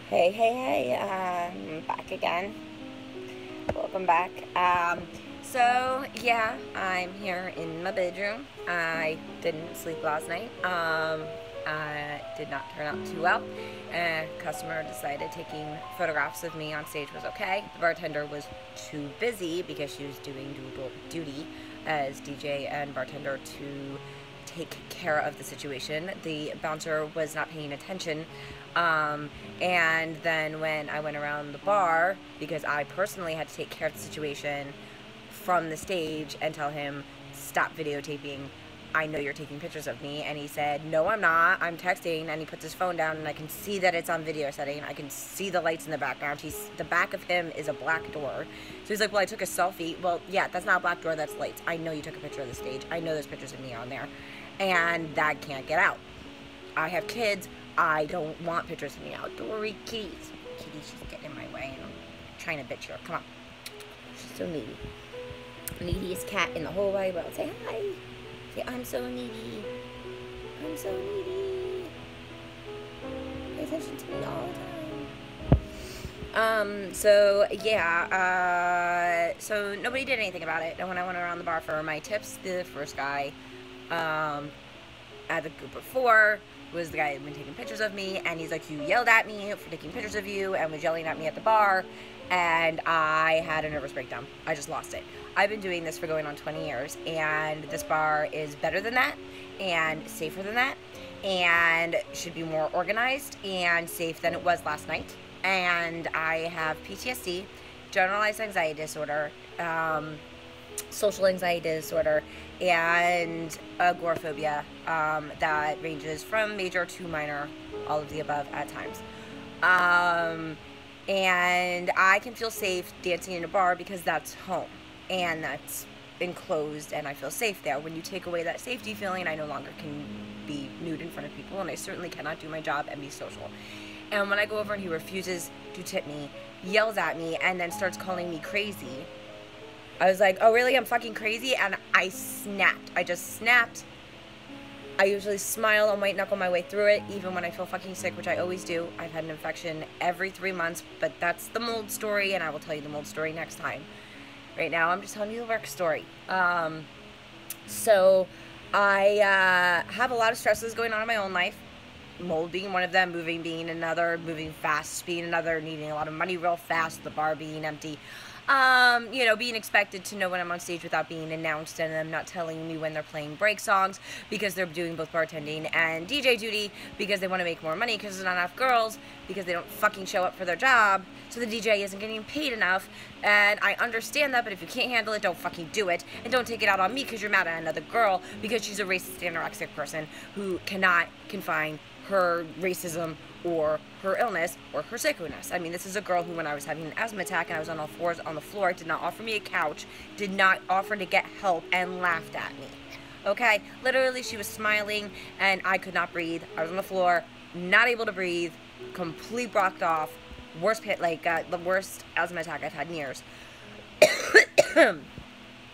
Hey, I'm back again. Welcome back. So I'm here in my bedroom. I didn't sleep last night. Did not turn out too well. A customer decided taking photographs of me on stage was okay. The bartender was too busy because she was doing duty as DJ and bartender to take care of the situation. The bouncer was not paying attention. And then when I went around the bar, because I personally had to take care of the situation from the stage and tell him, stop videotaping, I know you're taking pictures of me. And he said, no, I'm not, I'm texting. And he puts his phone down and I can see that it's on video setting. I can see the lights in the background. The back of him is a black door. So he's like, well, I took a selfie. Well, yeah, that's not a black door, that's lights. I know you took a picture of the stage. I know there's pictures of me on there. And that can't get out. I have kids. I don't want pictures of me outdoory. Kitties. Kitty, she's getting in my way and I'm trying to bitch her. Come on. She's so needy. Neediest cat in the whole wide world. Say hi. Say, I'm so needy. I'm so needy. Pay attention to me all the time. So nobody did anything about it. And when I went around the bar for my tips, the first guy, at the group of 4 was the guy who had been taking pictures of me, and he's like, you yelled at me for taking pictures of you, and was yelling at me at the bar, and I had a nervous breakdown. I just lost it. I've been doing this for going on 20 years, and this bar is better than that, and safer than that, and should be more organized and safe than it was last night. And I have PTSD, generalized anxiety disorder, social anxiety disorder, and agoraphobia that ranges from major to minor, all of the above at times. And I can feel safe dancing in a bar because that's home and that's enclosed and I feel safe there. When you take away that safety feeling, I no longer can be nude in front of people, and I certainly cannot do my job and be social. And when I go over and he refuses to tip me, yells at me, and then starts calling me crazy, I was like, oh really, I'm fucking crazy? And I snapped. I just snapped. I usually smile and white knuckle my way through it, even when I feel fucking sick, which I always do. I've had an infection every 3 months, but that's the mold story, and I will tell you the mold story next time. Right now, I'm just telling you the work story. So I have a lot of stresses going on in my own life. Mold being one of them, moving being another, moving fast being another, needing a lot of money real fast, the bar being empty. Being expected to know when I'm on stage without being announced, and them not telling me when they're playing break songs because they're doing both bartending and DJ duty because they want to make more money because there's not enough girls because they don't fucking show up for their job, so the DJ isn't getting paid enough. And I understand that, but if you can't handle it, don't fucking do it, and don't take it out on me because you're mad at another girl because she's a racist anorexic person who cannot confine her racism or her illness or her sickness. I mean, this is a girl who, when I was having an asthma attack and I was on all fours on the floor, did not offer me a couch, did not offer to get help, and laughed at me. Okay? Literally, she was smiling and I could not breathe. I was on the floor, not able to breathe, complete blocked off, the worst asthma attack I've had in years.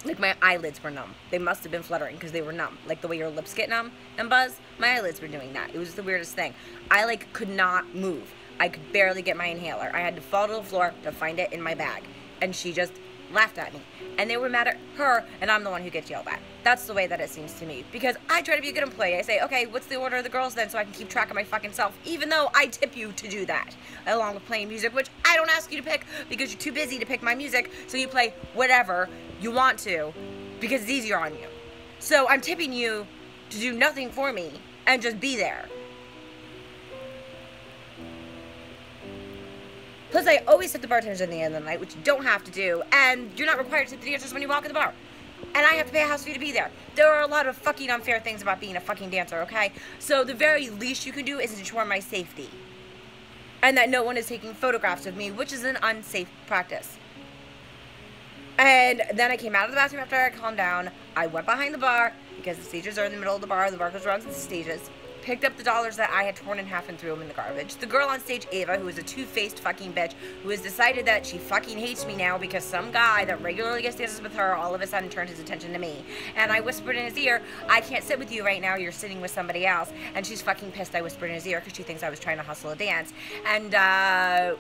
Like, my eyelids were numb. They must have been fluttering because they were numb. Like the way your lips get numb and buzz, my eyelids were doing that. It was the weirdest thing. I, could not move. I could barely get my inhaler. I had to fall to the floor to find it in my bag. And she just laughed at me. And they were mad at her, and I'm the one who gets yelled at. That's the way that it seems to me. Because I try to be a good employee. I say, okay, what's the order of the girls then, so I can keep track of my fucking self, even though I tip you to do that, along with playing music, which I don't ask you to pick because you're too busy to pick my music, so you play whatever you want to because it's easier on you. So I'm tipping you to do nothing for me and just be there. Plus, I always tip the bartenders at the end of the night, which you don't have to do, and you're not required to tip the dancers when you walk in the bar. And I have to pay a house fee to be there. There are a lot of fucking unfair things about being a fucking dancer, okay? So the very least you can do is ensure my safety. And that no one is taking photographs of me, which is an unsafe practice. And then I came out of the bathroom after I calmed down. I went behind the bar, because the stages are in the middle of the bar goes around to the stages. picked up the dollars that I had torn in half and threw them in the garbage. The girl on stage, Ava, who is a two-faced fucking bitch, who has decided that she fucking hates me now because some guy that regularly gets dances with her all of a sudden turned his attention to me. And I whispered in his ear, I can't sit with you right now, you're sitting with somebody else. And she's fucking pissed I whispered in his ear because she thinks I was trying to hustle a dance. And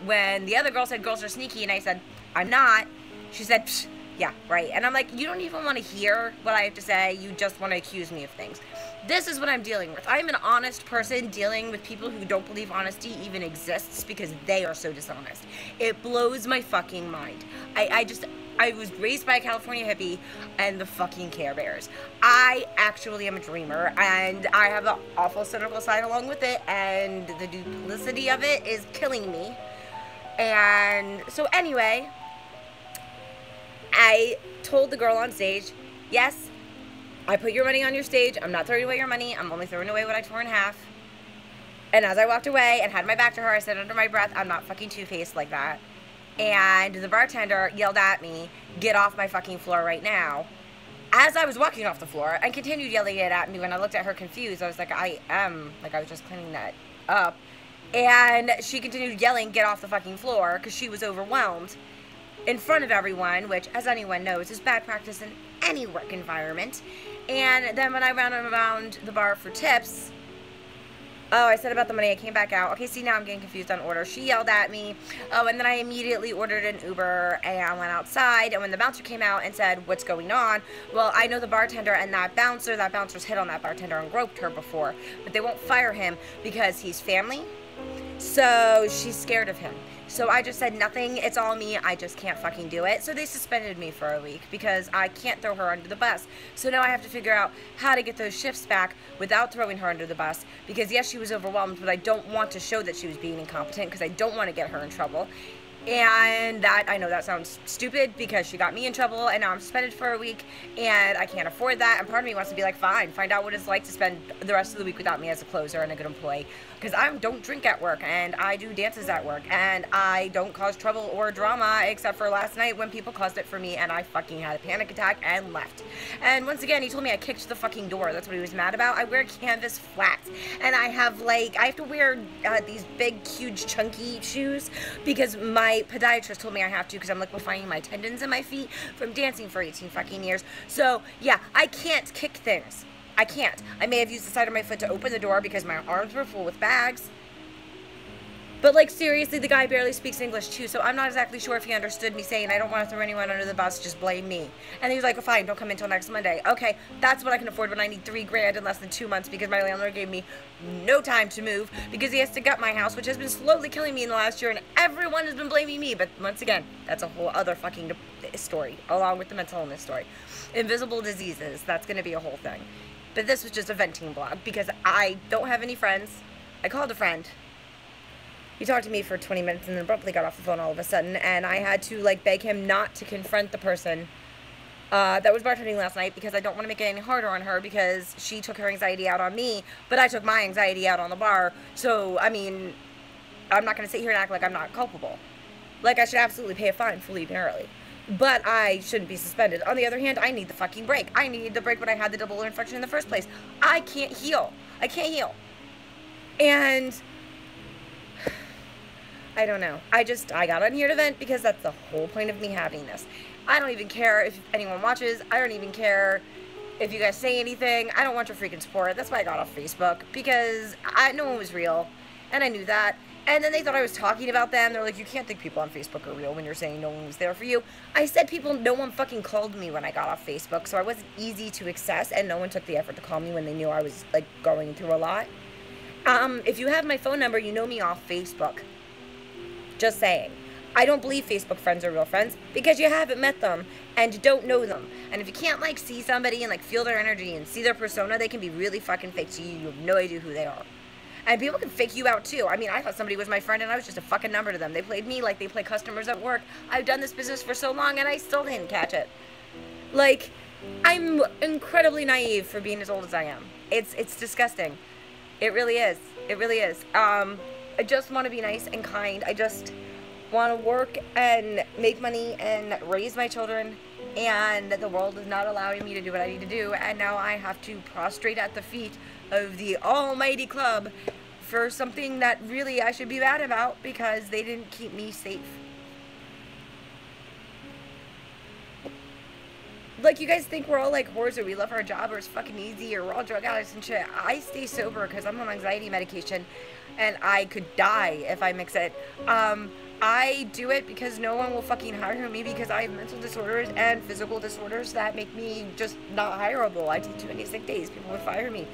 when the other girl said girls are sneaky and I said, I'm not, she said, psh, yeah, right. And I'm like, you don't even want to hear what I have to say. You just want to accuse me of things. This is what I'm dealing with. I'm an honest person dealing with people who don't believe honesty even exists because they are so dishonest. It blows my fucking mind. I was raised by a California hippie and the fucking Care Bears. I actually am a dreamer and I have the awful cynical side along with it, and the duplicity of it is killing me. And so anyway, I told the girl on stage, yes, I put your money on your stage. I'm not throwing away your money. I'm only throwing away what I tore in half. And as I walked away and had my back to her, I said under my breath, I'm not fucking two-faced like that. And the bartender yelled at me, get off my fucking floor right now. As I was walking off the floor, and continued yelling it at me. When I looked at her confused, I was like, I was just cleaning that up. And she continued yelling, get off the fucking floor, because she was overwhelmed in front of everyone, which, as anyone knows, is bad practice in any work environment. And then when I ran around the bar for tips, oh, I said about the money, I came back out. Okay, see, now I'm getting confused on orders. She yelled at me. Oh, and then I immediately ordered an Uber and went outside. And when the bouncer came out and said, what's going on? Well, I know the bartender and that bouncer's hit on that bartender and groped her before. But they won't fire him because he's family. So she's scared of him. So I just said nothing, it's all me, I just can't fucking do it. So they suspended me for a week because I can't throw her under the bus. So now I have to figure out how to get those shifts back without throwing her under the bus. Because yes, she was overwhelmed, but I don't want to show that she was being incompetent because I don't want to get her in trouble. And that, I know that sounds stupid because she got me in trouble and now I'm suspended for a week and I can't afford that. And part of me wants to be like, fine, find out what it's like to spend the rest of the week without me as a closer and a good employee. Because I don't drink at work and I do dances at work and I don't cause trouble or drama except for last night when people caused it for me and I fucking had a panic attack and left. And once again, he told me I kicked the fucking door. That's what he was mad about. I wear canvas flats and I have I have to wear these big, huge, chunky shoes because my podiatrist told me I have to because I'm liquefying my tendons in my feet from dancing for 18 fucking years. So yeah, I can't kick things. I can't. I may have used the side of my foot to open the door because my arms were full with bags. But like seriously, the guy barely speaks English too, so I'm not exactly sure if he understood me saying I don't want to throw anyone under the bus, just blame me. And he was like, well, fine, don't come until next Monday. Okay, that's what I can afford when I need $3 grand in less than 2 months because my landlord gave me no time to move because he has to gut my house, which has been slowly killing me in the last year, and everyone has been blaming me. But once again, that's a whole other fucking story, along with the mental illness story. Invisible diseases, that's going to be a whole thing. But this was just a venting blog because I don't have any friends. I called a friend. He talked to me for 20 minutes and then abruptly got off the phone all of a sudden. And I had to beg him not to confront the person that was bartending last night because I don't want to make it any harder on her because she took her anxiety out on me. But I took my anxiety out on the bar. So, I mean, I'm not going to sit here and act like I'm not culpable. Like I should absolutely pay a fine for leaving early. But I shouldn't be suspended. On the other hand, I need the fucking break. I needed the break when I had the double infection in the first place. I can't heal. I can't heal. And I don't know. I got on here to vent because that's the whole point of me having this. I don't even care if anyone watches. I don't even care if you guys say anything. I don't want your freaking support. That's why I got off Facebook because no one was real. And I knew that. And then they thought I was talking about them. They're like, you can't think people on Facebook are real when you're saying no one was there for you. I said no one fucking called me when I got off Facebook, so I wasn't easy to access, and no one took the effort to call me when they knew I was, going through a lot. If you have my phone number, you know me off Facebook. Just saying. I don't believe Facebook friends are real friends because you haven't met them and you don't know them. And if you can't, see somebody and, feel their energy and see their persona, they can be really fucking fake to you. You have no idea who they are. And people can fake you out, too. I mean, I thought somebody was my friend, and I was just a fucking number to them. They played me like they play customers at work. I've done this business for so long, and I still didn't catch it. I'm incredibly naive for being as old as I am. It's disgusting. It really is. It really is. I just want to be nice and kind. I just want to work and make money and raise my children, and the world is not allowing me to do what I need to do, and now I have to prostrate at the feet of the almighty club for something that really I should be mad about because they didn't keep me safe. Like, you guys think we're all like whores or we love our job or it's fucking easy or we're all drug addicts and shit. I stay sober because I'm on anxiety medication and I could die if I mix it. I do it because no one will fucking hire me because I have mental disorders and physical disorders that make me just not hireable. I take too many sick days. People would fire me.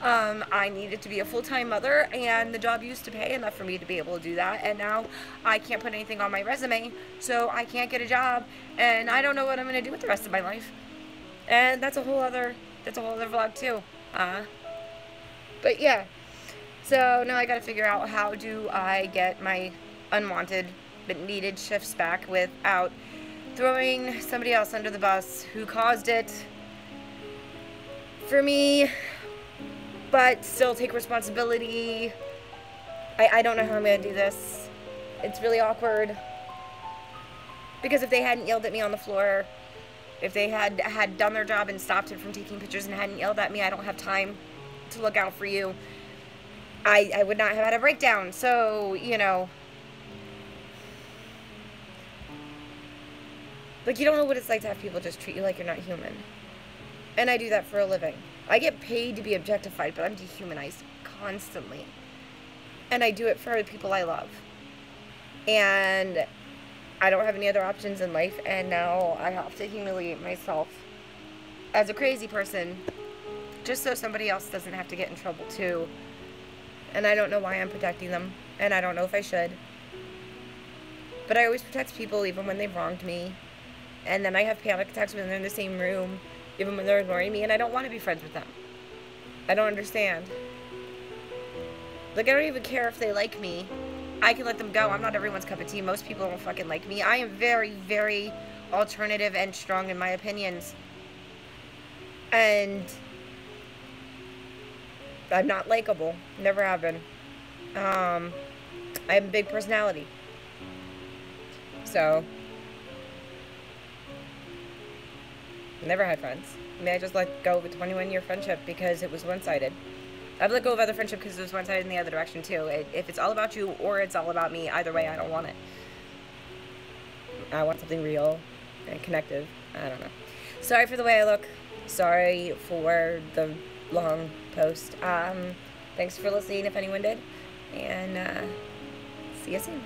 I needed to be a full-time mother, and the job used to pay enough for me to be able to do that, and now I can't put anything on my resume, so I can't get a job, and I don't know what I'm going to do with the rest of my life. And that's a whole other vlog too. But yeah, so now I got to figure out how do I get my unwanted but needed shifts back without throwing somebody else under the bus who caused it for me, but still take responsibility. I don't know how I'm going to do this. It's really awkward. Because if they hadn't yelled at me on the floor, if they had done their job and stopped it from taking pictures and hadn't yelled at me, I don't have time to look out for you, I would not have had a breakdown. So, you know, like, you don't know what it's like to have people just treat you like you're not human. And I do that for a living. I get paid to be objectified, but I'm dehumanized constantly. And I do it for the people I love. And I don't have any other options in life, and now I have to humiliate myself as a crazy person just so somebody else doesn't have to get in trouble too. And I don't know why I'm protecting them, and I don't know if I should. But I always protect people even when they've wronged me. And then I have panic attacks when they're in the same room, even when they're ignoring me, and I don't want to be friends with them. I don't understand. Like, I don't even care if they like me. I can let them go. I'm not everyone's cup of tea. Most people don't fucking like me. I am very, very alternative and strong in my opinions. And I'm not likable. Never have been. I have a big personality. So never had friends. I mean, I just let go of a 21-year friendship because it was one-sided. I've let go of other friendship because it was one-sided in the other direction, too. If it's all about you or it's all about me, either way, I don't want it. I want something real and connective. I don't know. Sorry for the way I look. Sorry for the long post. Thanks for listening, if anyone did. And, see you soon.